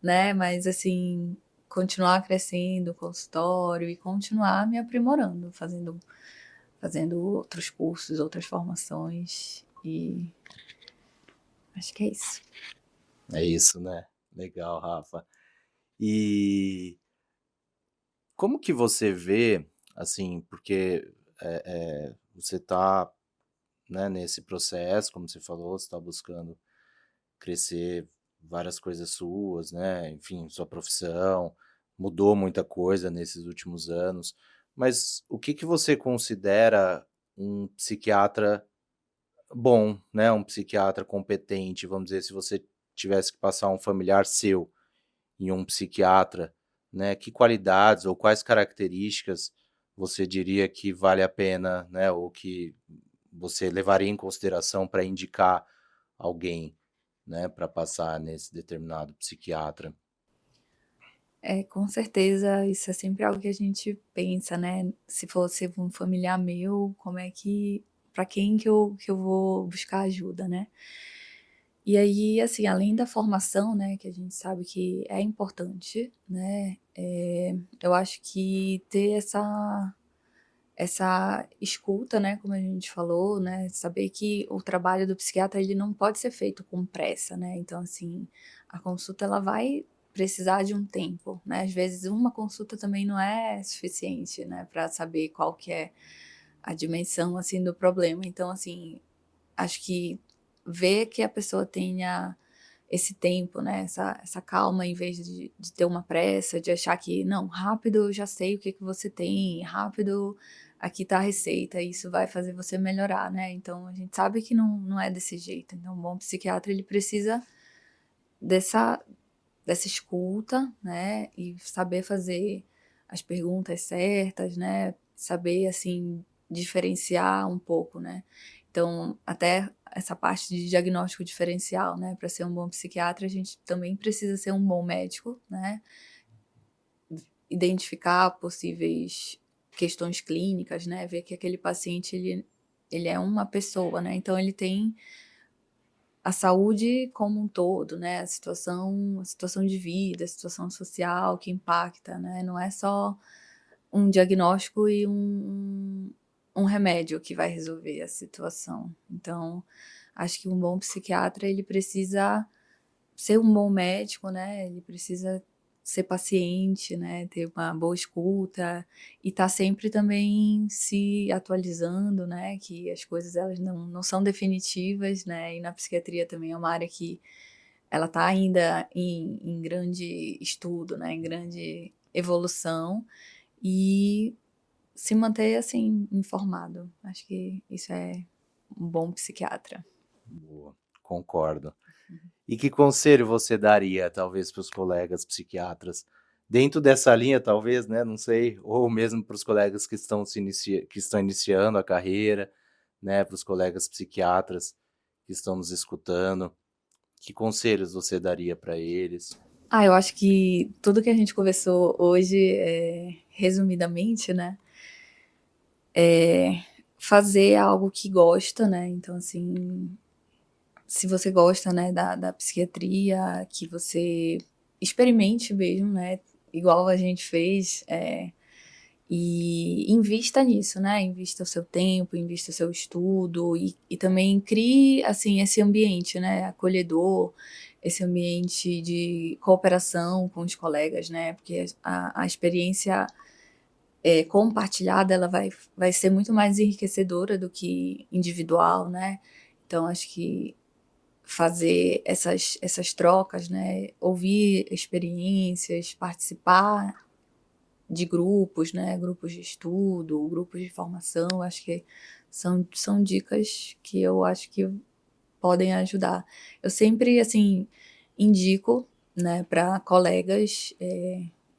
né, mas assim, continuar crescendo o consultório e continuar me aprimorando, fazendo outros cursos, outras formações, e acho que é isso. É isso, né? Legal, Rafa. E como que você vê, assim, porque você tá, né, nesse processo, como você falou, você está buscando crescer várias coisas suas, né? Enfim, sua profissão mudou muita coisa nesses últimos anos. Mas o que que você considera um psiquiatra bom, né? Um psiquiatra competente, vamos dizer, se você tivesse que passar um familiar seu em um psiquiatra, né? Que qualidades ou quais características você diria que vale a pena, né? Ou que você levaria em consideração para indicar alguém, né, para passar nesse determinado psiquiatra? Com certeza, isso é sempre algo que a gente pensa, né, se fosse um familiar meu, como é que para quem que eu vou buscar ajuda, né. E aí, assim, além da formação, né, que a gente sabe que é importante, né, eu acho que ter essa escuta, né, como a gente falou, né, saber que o trabalho do psiquiatra ele não pode ser feito com pressa, né, então assim, a consulta ela vai precisar de um tempo, né, às vezes uma consulta também não é suficiente, né, para saber qual que é a dimensão, assim, do problema, então assim, acho que ver que a pessoa tenha esse tempo, né, essa calma em vez de ter uma pressa, de achar que: "Não, rápido eu já sei o que que você tem, rápido aqui tá a receita", isso vai fazer você melhorar, né. Então a gente sabe que não é desse jeito, então um bom psiquiatra ele precisa dessa dessa escuta, né, e saber fazer as perguntas certas, né, saber, assim, diferenciar um pouco, né. Então, até essa parte de diagnóstico diferencial, né, para ser um bom psiquiatra, a gente também precisa ser um bom médico, né, identificar possíveis questões clínicas, né, ver que aquele paciente ele é uma pessoa, né, então ele tem a saúde como um todo, né, a situação de vida, a situação social que impacta, né, não é só um diagnóstico e um remédio que vai resolver a situação. Então, acho que um bom psiquiatra ele precisa ser um bom médico, né, ele precisa ser paciente, né, ter uma boa escuta e estar sempre também se atualizando, né, que as coisas elas não são definitivas, né, e na psiquiatria também é uma área que ela está ainda em grande estudo, né, em grande evolução, e se manter, assim, informado. Acho que isso é um bom psiquiatra. Boa, concordo. E que conselho você daria, talvez, para os colegas psiquiatras? Dentro dessa linha, talvez, né, não sei, ou mesmo para os colegas que estão iniciando a carreira, né, para os colegas psiquiatras que estão nos escutando, que conselhos você daria para eles? Eu acho que tudo que a gente conversou hoje, resumidamente, né, fazer algo que gosta, né, então, assim, se você gosta, né, da psiquiatria, que você experimente mesmo, né, igual a gente fez, e invista nisso, né, invista o seu tempo, invista o seu estudo e também crie, assim, esse ambiente, né, acolhedor, esse ambiente de cooperação com os colegas, né, porque a experiência compartilhada, ela vai ser muito mais enriquecedora do que individual, né? Então, acho que fazer essas trocas, né? Ouvir experiências, participar de grupos, né? Grupos de estudo, grupos de formação, acho que são dicas que eu acho que podem ajudar. Eu sempre, assim, indico, né, para colegas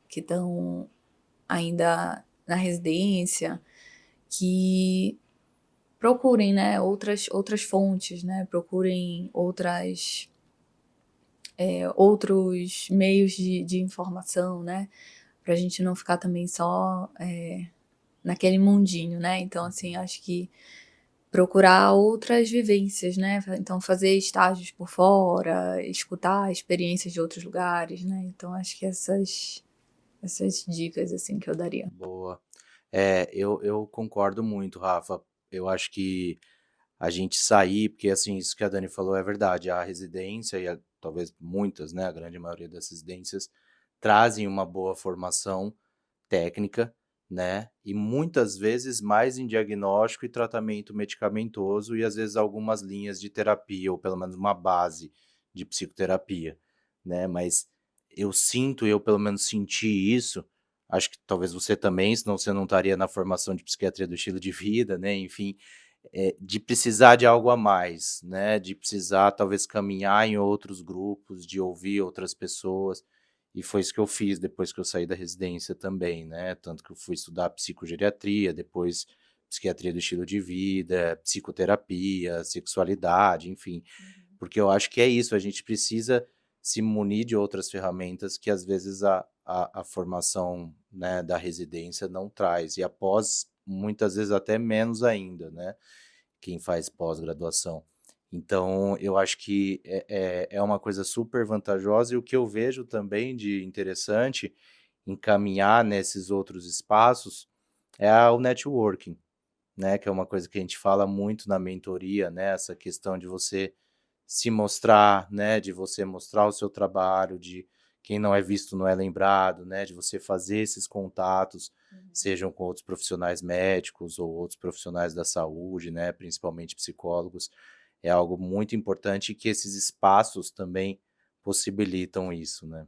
que estão ainda na residência, que procurem, né, outras fontes, né, procurem outros meios de informação, né, para a gente não ficar também só naquele mundinho, né. Então, assim, acho que procurar outras vivências, né, então fazer estágios por fora, escutar experiências de outros lugares, né. Então acho que essas dicas, assim, que eu daria. Boa. Eu concordo muito, Rafa. Eu acho que a gente sair, porque assim, isso que a Dani falou é verdade, a residência e talvez muitas, né, a grande maioria das residências trazem uma boa formação técnica, né, e muitas vezes mais em diagnóstico e tratamento medicamentoso e às vezes algumas linhas de terapia ou pelo menos uma base de psicoterapia, né, mas eu pelo menos senti isso, acho que talvez você também, senão você não estaria na formação de psiquiatria do estilo de vida, né, enfim, de precisar de algo a mais, né, de precisar talvez caminhar em outros grupos, de ouvir outras pessoas, e foi isso que eu fiz depois que eu saí da residência também, né, tanto que eu fui estudar psicogeriatria, depois psiquiatria do estilo de vida, psicoterapia, sexualidade, enfim, porque eu acho que é isso, a gente precisa se munir de outras ferramentas que às vezes a formação, né, da residência não traz, e após muitas vezes até menos ainda, né, quem faz pós-graduação. Então, eu acho que é uma coisa super vantajosa, e o que eu vejo também de interessante em caminhar nesses outros espaços é o networking, né, que é uma coisa que a gente fala muito na mentoria, né, essa questão de você se mostrar, né, de você mostrar o seu trabalho, de quem não é visto não é lembrado, né, de você fazer esses contatos, sejam com outros profissionais médicos ou outros profissionais da saúde, né, principalmente psicólogos, é algo muito importante que esses espaços também possibilitam isso, né.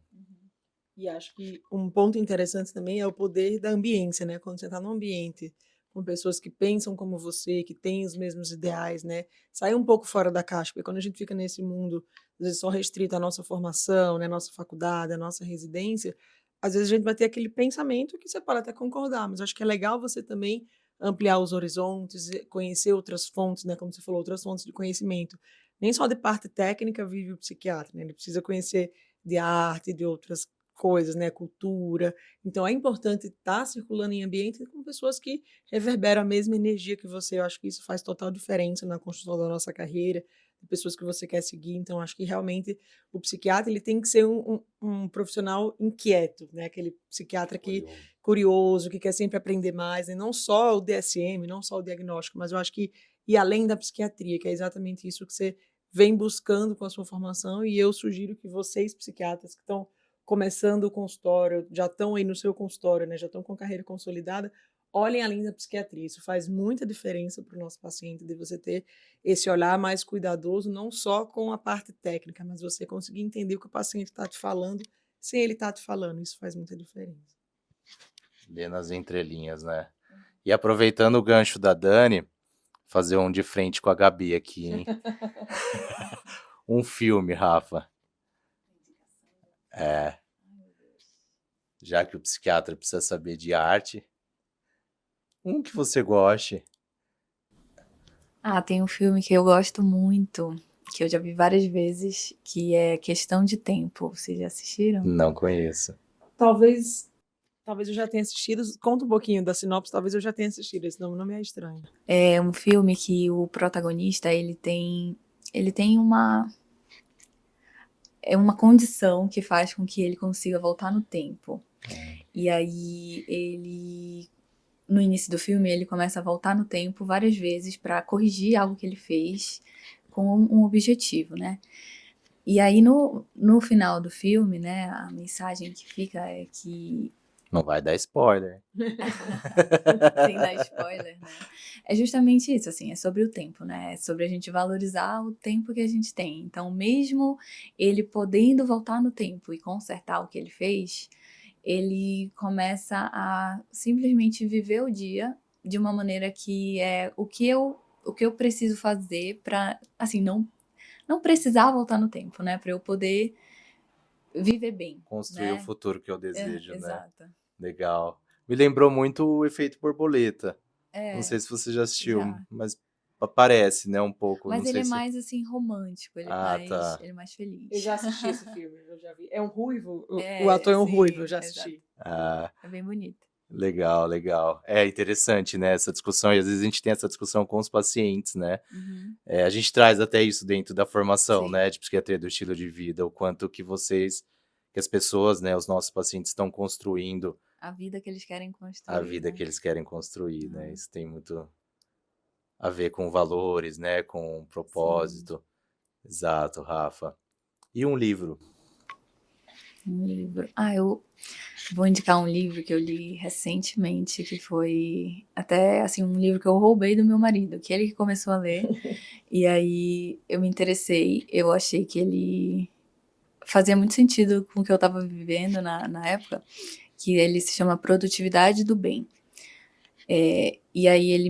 E acho que um ponto interessante também é o poder da ambiência, né? Quando você está num ambiente com pessoas que pensam como você, que têm os mesmos ideais, né? Sair um pouco fora da caixa, porque quando a gente fica nesse mundo, às vezes só restrito à nossa formação, né? Nossa faculdade, à nossa residência, às vezes a gente vai ter aquele pensamento que você pode até concordar, mas acho que é legal você também ampliar os horizontes, conhecer outras fontes, né? Como você falou, outras fontes de conhecimento. Nem só de parte técnica vive o psiquiatra, né? Ele precisa conhecer de arte, de outras coisas, né, cultura. Então é importante estar circulando em ambiente com pessoas que reverberam a mesma energia que você. Eu acho que isso faz total diferença na construção da nossa carreira, de pessoas que você quer seguir. Então acho que realmente o psiquiatra ele tem que ser um profissional inquieto, né, aquele psiquiatra que Curioso. curioso, que quer sempre aprender mais, e não só o DSM, não só o diagnóstico, mas eu acho que ir além da psiquiatria, que é exatamente isso que você vem buscando com a sua formação, e eu sugiro que vocês, psiquiatras que estão começando o consultório, já estão aí no seu consultório, né, já estão com carreira consolidada, olhem além da psiquiatria. Isso faz muita diferença para o nosso paciente, de você ter esse olhar mais cuidadoso, não só com a parte técnica, mas você conseguir entender o que o paciente está te falando, sem ele estar te falando. Isso faz muita diferença. Lê nas entrelinhas, né. E aproveitando o gancho da Dani, fazer um de frente com a Gabi aqui, hein. Um filme, Rafa. É, já que o psiquiatra precisa saber de arte, um que você goste. Ah, tem um filme que eu gosto muito, que eu já vi várias vezes, que é Questão de Tempo. Vocês já assistiram? Não conheço. Talvez eu já tenha assistido. Conta um pouquinho da sinopse, talvez eu já tenha assistido. Esse nome não me é estranho. É um filme que o protagonista, ele tem uma condição que faz com que ele consiga voltar no tempo. E aí ele, no início do filme, ele começa a voltar no tempo várias vezes para corrigir algo que ele fez com um objetivo, né? E aí no final do filme, né, a mensagem que fica é que Não vai dar spoiler. Sem dar spoiler, né? É justamente isso, assim, é sobre o tempo, né? É sobre a gente valorizar o tempo que a gente tem. Então, mesmo ele podendo voltar no tempo e consertar o que ele fez, ele começa a simplesmente viver o dia de uma maneira que é o que eu preciso fazer para, assim, não precisar voltar no tempo, né? Para eu poder viver bem, Construir o né? futuro que eu desejo, né? Exato. Legal. Me lembrou muito o Efeito Borboleta. Não É, sei se você já assistiu, já. mas parece, né, um pouco. Não Mas ele sei é se. mais, assim, romântico, Ah, tá. ele é mais Eu feliz. já assisti esse filme, eu já vi. É um ruivo? O É, ator é um ruivo, eu sim, já exato. assisti. Ah, É bem bonito. legal, legal. É interessante, né, essa discussão, e às vezes a gente tem essa discussão com os pacientes, né? Uhum. A gente traz até isso dentro da formação, Sim. né, de psiquiatria do estilo de vida, o quanto que as pessoas, né, os nossos pacientes estão construindo A vida que eles querem a construir, vida né. que eles querem construir, né? Uhum. Isso tem muito a ver com valores, né, com Sim, propósito. Exato, Rafa. E um livro? um livro. Eu vou indicar um livro que eu li recentemente, que foi até, assim, um livro que eu roubei do meu marido, que ele que começou a ler, e aí eu me interessei, eu achei que ele fazia muito sentido com o que eu estava vivendo na época, que ele se chama Produtividade do Bem. E aí ele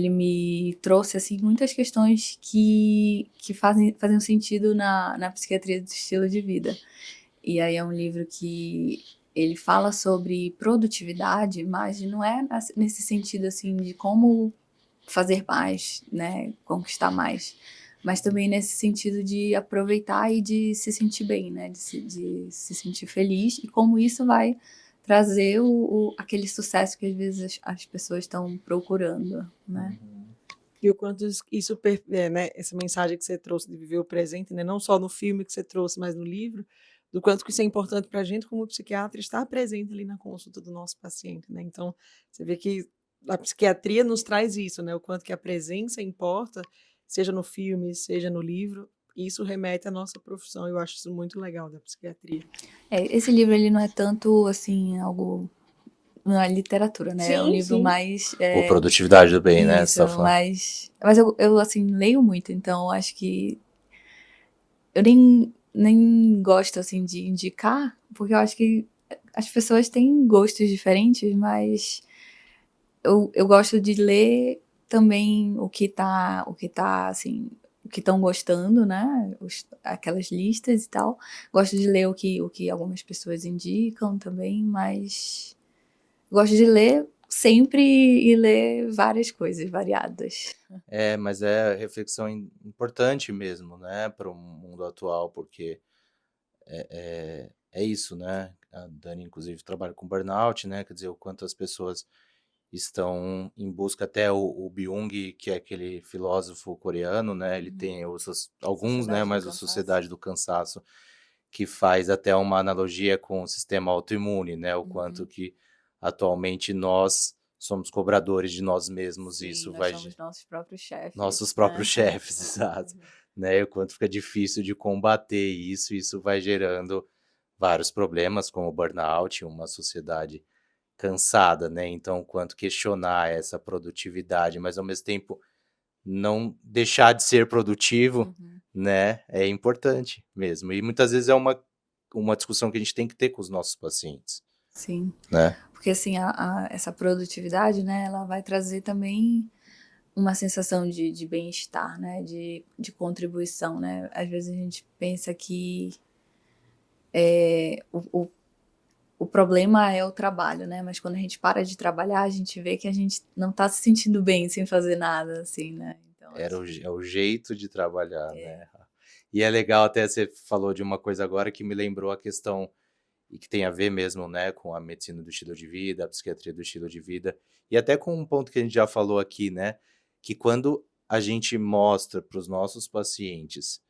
me trouxe, assim, muitas questões que fazem sentido na psiquiatria do estilo de vida. E aí é um livro que ele fala sobre produtividade, mas não é nesse sentido, assim, de como fazer mais, né, conquistar mais, mas também nesse sentido de aproveitar e de se sentir bem, né, de se sentir feliz, e como isso vai trazer aquele sucesso que às vezes as pessoas estão procurando, né. E o quanto isso, né, essa mensagem que você trouxe de viver o presente, né, não só no filme que você trouxe, mas no livro, do quanto que isso é importante para a gente como psiquiatra estar presente ali na consulta do nosso paciente, né? Então, você vê que a psiquiatria nos traz isso, né? O quanto que a presença importa, seja no filme, seja no livro, e isso remete à nossa profissão. Eu acho isso muito legal da psiquiatria. Esse livro ele não é tanto, assim, algo, não é literatura, né, é um Sim, livro sim. mais, O Produtividade do Bem, né? Você isso, tá falando. mas eu, assim, leio muito, então eu acho que eu nem gosto, assim, de indicar, porque eu acho que as pessoas têm gostos diferentes, mas eu gosto de ler também o que tá, assim, o que estão gostando, né, aquelas listas e tal. Gosto de ler o que algumas pessoas indicam também, mas gosto de ler sempre e ler várias coisas variadas. Mas é reflexão importante mesmo, né, para o mundo atual, porque é isso, né? A Dani, inclusive, trabalha com burnout, né? Quer dizer, o quanto as pessoas estão em busca, até o Byung, que é aquele filósofo coreano, né? Ele Uhum. tem alguns, né? Sociedade do Mas o Cansaço. Sociedade do Cansaço, que faz até uma analogia com o sistema autoimune, né? O quanto Uhum. que atualmente nós somos cobradores de nós mesmos, e Sim, isso nós vai somos nossos próprios nossos chefes, próprios né. chefes, exato, né? E o quanto fica difícil de combater isso, e isso vai gerando vários problemas, como o burnout, uma sociedade cansada, né? Então, o quanto questionar essa produtividade, mas ao mesmo tempo não deixar de ser produtivo, Uhum. né? É importante mesmo. E muitas vezes é uma discussão que a gente tem que ter com os nossos pacientes, Sim. né? Porque, assim, essa produtividade, né, ela vai trazer também uma sensação de bem-estar, né, de contribuição, né. Às vezes a gente pensa que, o problema é o trabalho, né, mas quando a gente para de trabalhar, a gente vê que a gente não tá se sentindo bem sem fazer nada, assim, né. Então acho que É o jeito de trabalhar, é. né? E é legal, até você falou de uma coisa agora que me lembrou a questão, e que tem a ver mesmo, né, com a medicina do estilo de vida, a psiquiatria do estilo de vida, e até com um ponto que a gente já falou aqui, né, que quando a gente mostra para os nossos pacientes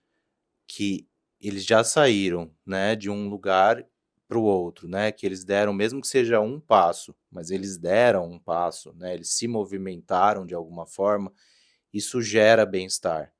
que eles já saíram, né, de um lugar para o outro, né, que eles deram, mesmo que seja um passo, mas eles deram um passo, né, eles se movimentaram de alguma forma, isso gera bem-estar,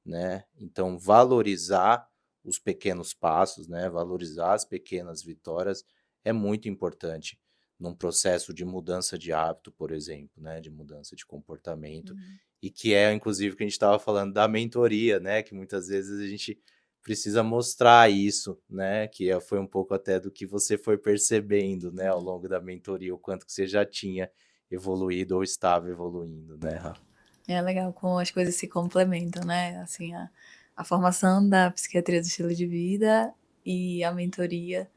né? Então, valorizar os pequenos passos, né? Valorizar as pequenas vitórias é muito importante num processo de mudança de hábito, por exemplo, né, de mudança de comportamento, Uhum. e que é inclusive o que a gente estava falando da mentoria, né, que muitas vezes a gente precisa mostrar isso, né, que foi um pouco até do que você foi percebendo, né, ao Uhum. longo da mentoria, o quanto que você já tinha evoluído ou estava evoluindo, né, Rafa? É legal como as coisas se complementam, né? Assim, a formação da psiquiatria do estilo de vida e a mentoria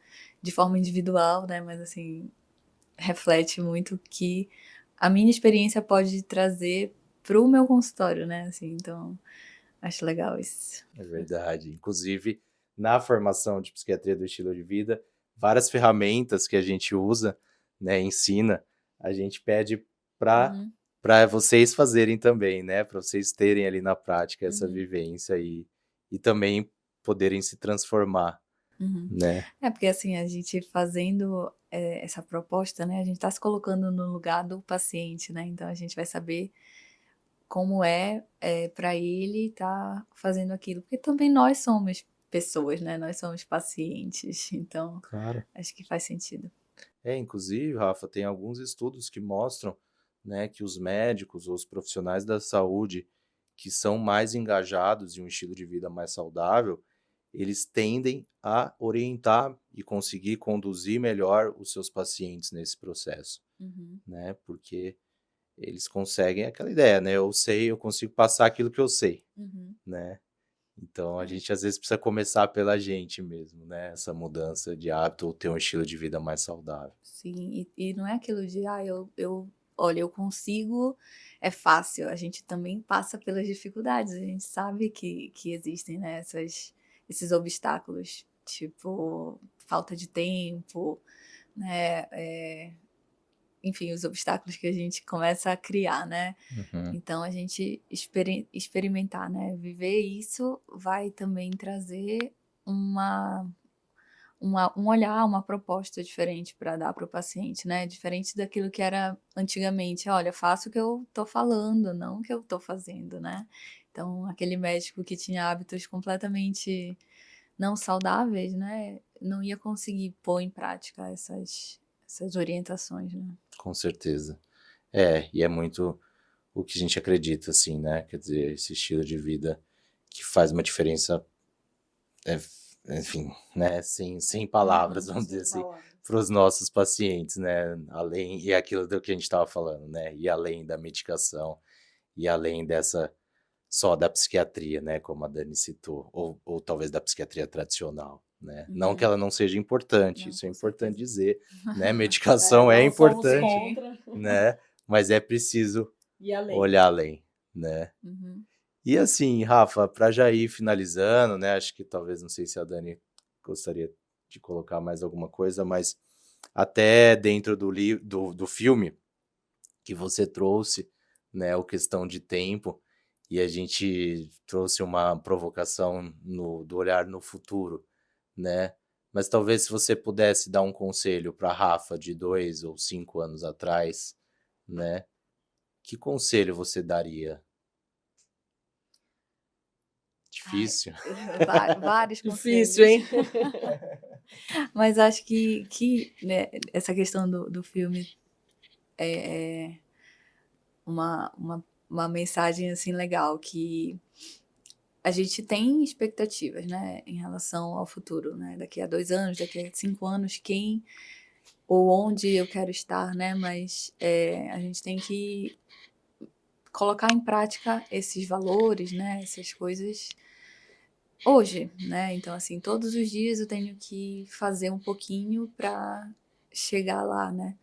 de forma individual, né? Mas assim, reflete muito que a minha experiência pode trazer para o meu consultório, né? Assim, então, acho legal isso. É verdade. Inclusive, na formação de psiquiatria do estilo de vida, várias ferramentas que a gente usa, né, ensina, a gente pede para Uhum, vocês fazerem também, né, para vocês terem ali na prática essa uhum, vivência e também poderem se transformar, uhum. né? É porque assim, a gente fazendo essa proposta, né? A gente está se colocando no lugar do paciente, né? Então a gente vai saber como para ele estar fazendo aquilo, porque também nós somos pessoas, né, nós somos pacientes, então Claro. acho que faz sentido. Inclusive, Rafa, tem alguns estudos que mostram, né, que os médicos ou os profissionais da saúde que são mais engajados em um estilo de vida mais saudável, eles tendem a orientar e conseguir conduzir melhor os seus pacientes nesse processo, Uhum, né? Porque eles conseguem aquela ideia, né? Eu sei, eu consigo passar aquilo que eu sei, uhum. né? Então a É, gente às vezes precisa começar pela gente mesmo, né? Essa mudança de hábito ou ter um estilo de vida mais saudável. sim, e não é aquilo de, olha, eu consigo, é fácil, a gente também passa pelas dificuldades, a gente sabe que existem, né, esses obstáculos, tipo, falta de tempo, né, enfim, os obstáculos que a gente começa a criar, né? Uhum. Então a gente experimentar, né? Viver isso vai também trazer uma, um olhar, uma proposta diferente para dar para o paciente, né? Diferente daquilo que era antigamente. Olha, faço o que eu estou falando, não o que eu estou fazendo, né? Então, aquele médico que tinha hábitos completamente não saudáveis, né? Não ia conseguir pôr em prática essas orientações, né? Com certeza. E é muito o que a gente acredita, assim, né? Quer dizer, esse estilo de vida que faz uma diferença, é, enfim, né? Sem palavras, Uhum. vamos dizer Sem assim, palavras. para os nossos pacientes, né? Além, e é aquilo do que a gente estava falando, né? E além da medicação, e além dessa, só da psiquiatria, né? Como a Dani citou, ou talvez da psiquiatria tradicional, né? Não que Uhum. ela não seja importante, Não, isso é com importante certeza. dizer, né? Medicação é Não somos importante, Sim. contra. né? Mas é preciso E além. olhar além, né. Uhum. E assim, Rafa, para já ir finalizando, né, acho que talvez, não sei se a Dani gostaria de colocar mais alguma coisa, mas até dentro do filme que você trouxe, né, o questão de tempo, e a gente trouxe uma provocação do olhar no futuro, né. Mas talvez se você pudesse dar um conselho para Rafa de 2 ou 5 anos atrás, né, que conselho você daria? Ai, Difícil? vários Difícil, conselhos, hein? mas acho que, né, essa questão do filme é uma mensagem, assim, legal, que a gente tem expectativas, né, em relação ao futuro, né, daqui a 2 anos, daqui a 5 anos, quem ou onde eu quero estar, né, mas, a gente tem que colocar em prática esses valores, né, essas coisas hoje, né? Então, assim, todos os dias eu tenho que fazer um pouquinho para chegar lá, né?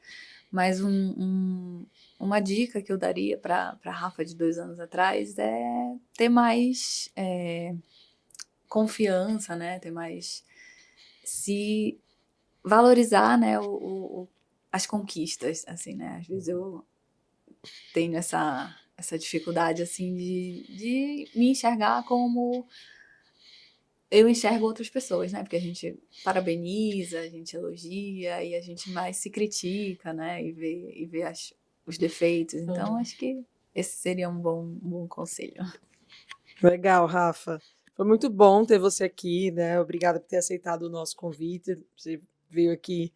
Mas uma dica que eu daria para Rafa de 2 anos atrás é ter mais confiança, né? Ter mais se valorizar, né? As conquistas, assim, né? Às vezes eu tenho essa dificuldade, assim, de me enxergar como eu enxergo outras pessoas, né? Porque a gente parabeniza, a gente elogia e a gente mais se critica, né? E vê os defeitos. Então, Uhum. acho que esse seria um bom conselho. Legal, Rafa. Foi muito bom ter você aqui, né? Obrigada por ter aceitado o nosso convite. Você veio aqui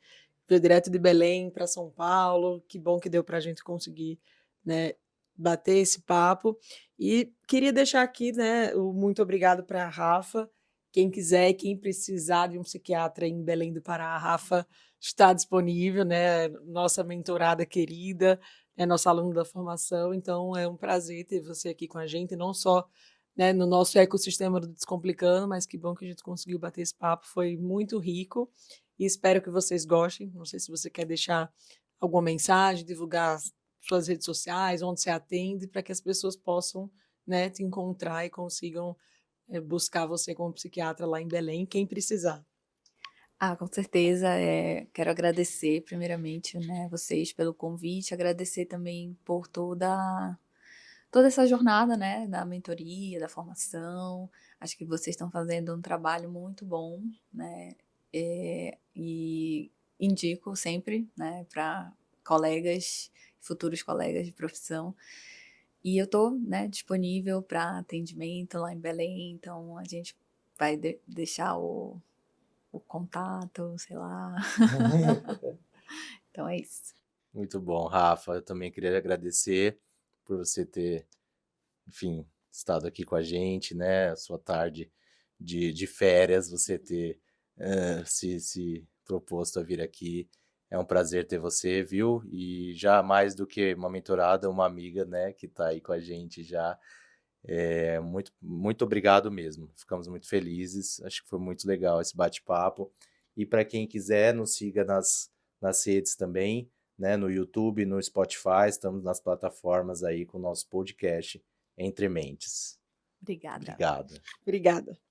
veio direto de Belém para São Paulo. Que bom que deu para a gente conseguir, né, bater esse papo. E queria deixar aqui, né, o muito obrigado para a Rafa. Quem quiser, quem precisar de um psiquiatra em Belém do Pará, a Rafa está disponível, né? Nossa mentorada querida, é nossa aluna da formação. Então é um prazer ter você aqui com a gente, não só, né, no nosso ecossistema do Descomplicando, mas que bom que a gente conseguiu bater esse papo, foi muito rico e espero que vocês gostem. Não sei se você quer deixar alguma mensagem, divulgar suas redes sociais, onde você atende, para que as pessoas possam, né, te encontrar e consigam buscar você como psiquiatra lá em Belém, quem precisar. Ah, com certeza. Quero agradecer primeiramente, né, vocês pelo convite, agradecer também por toda essa jornada, né, da mentoria, da formação. Acho que vocês estão fazendo um trabalho muito bom, né, e indico sempre, né, para colegas, futuros colegas de profissão. E eu tô, né, disponível para atendimento lá em Belém, então a gente vai deixar o contato, sei lá. Então é isso. Muito bom, Rafa. Eu também queria agradecer por você ter, enfim, estado aqui com a gente, né? A sua tarde de férias, você ter se proposto a vir aqui. É um prazer ter você, viu? E já mais do que uma mentorada, uma amiga, né, que está aí com a gente já. Muito, muito obrigado mesmo. Ficamos muito felizes. Acho que foi muito legal esse bate-papo. E para quem quiser, nos siga nas redes também, né? No YouTube, no Spotify, estamos nas plataformas aí com o nosso podcast Entre Mentes. Obrigada. Obrigado. Obrigada.